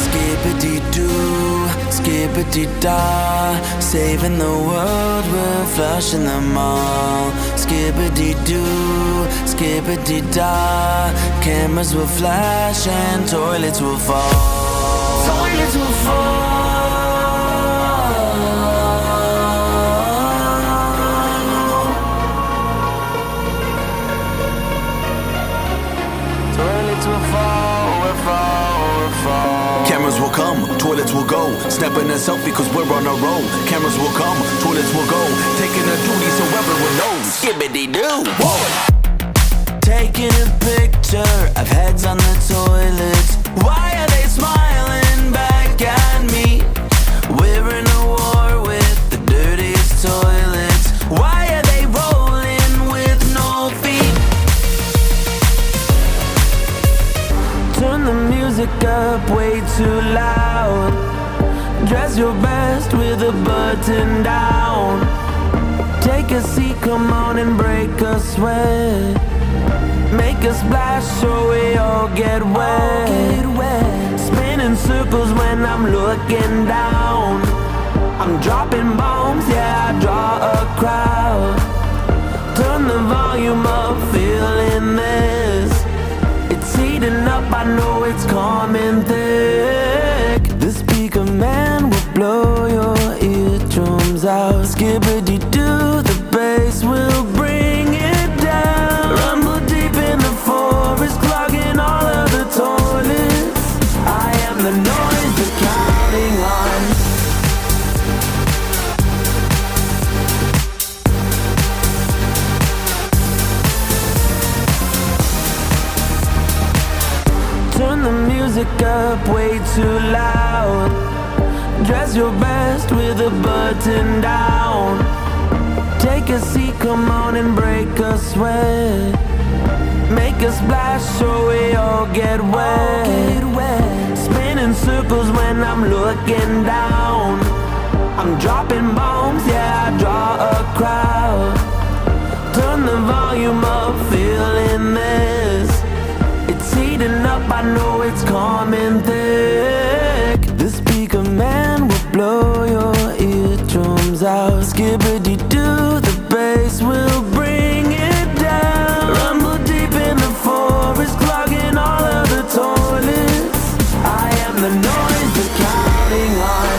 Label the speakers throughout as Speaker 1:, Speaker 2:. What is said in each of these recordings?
Speaker 1: Skibidi doo, skibidi da, saving the world, we're flushing them all. Skibidi doo, skibidi da, cameras will flash and toilets will fall. Toilets will fall. Toilets will fall, we'll fall, we'll fall.
Speaker 2: Cameras will come, toilets will go. Snapping a selfie cause we're on our own. Cameras will come, toilets will go. Taking a duty so everyone knows. Skibidi doo, whoa.
Speaker 1: Taking a picture of heads on the toilets. Why are they smiling back at me? We're in a war with the dirtiest toilets. Why are they rolling with no feet? Turn the music up way too loud. Dress your best with a button down. Take a seat, come on and break a sweat. Make a splash so we all get wet. Spin in circles when I'm looking down. I'm dropping bombs, yeah, I draw a crowd. Turn the volume up, feeling this. It's heating up, I know it's coming thick. The speaker man will blow your eardrums out. Skibidi doo, the bass will bring it down. Rumble deep in the forest, clogging all of the toilets. I am the noise they're counting on. Turn the music up way too loud. Dress your best with a button down. Take a seat, come on and break a sweat. Make a splash so we all get wet. Spin in circles when I'm looking down. I'm dropping bombs, yeah, I draw a crowd. Turn the volume up, feeling this. It's heating up, I know it's coming thick. The speaker man will blow your eardrums out. Skibidi doo, the bass will bring it down. Rumble deep in the forest, clogging all of the toilets. I am the noise they're counting on.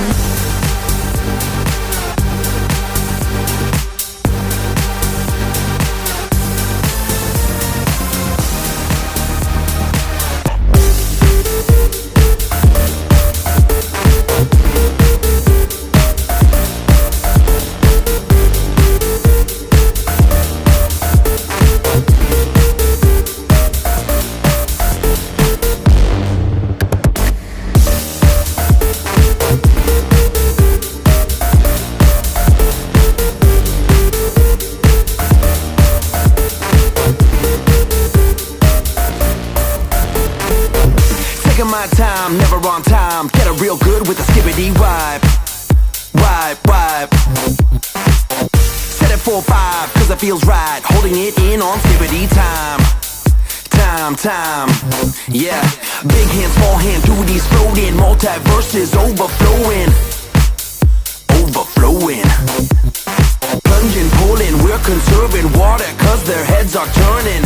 Speaker 2: Taking my time, never on time. Get it real good with the skibidi vibe. Vibe. Set it 4-5 cause it feels right. Holding it in on skibidi time. Time. Yeah. Big hand, small hand, duties floating. Multiverses overflowing. Plunging, pulling, we're conserving water cause their heads are turning.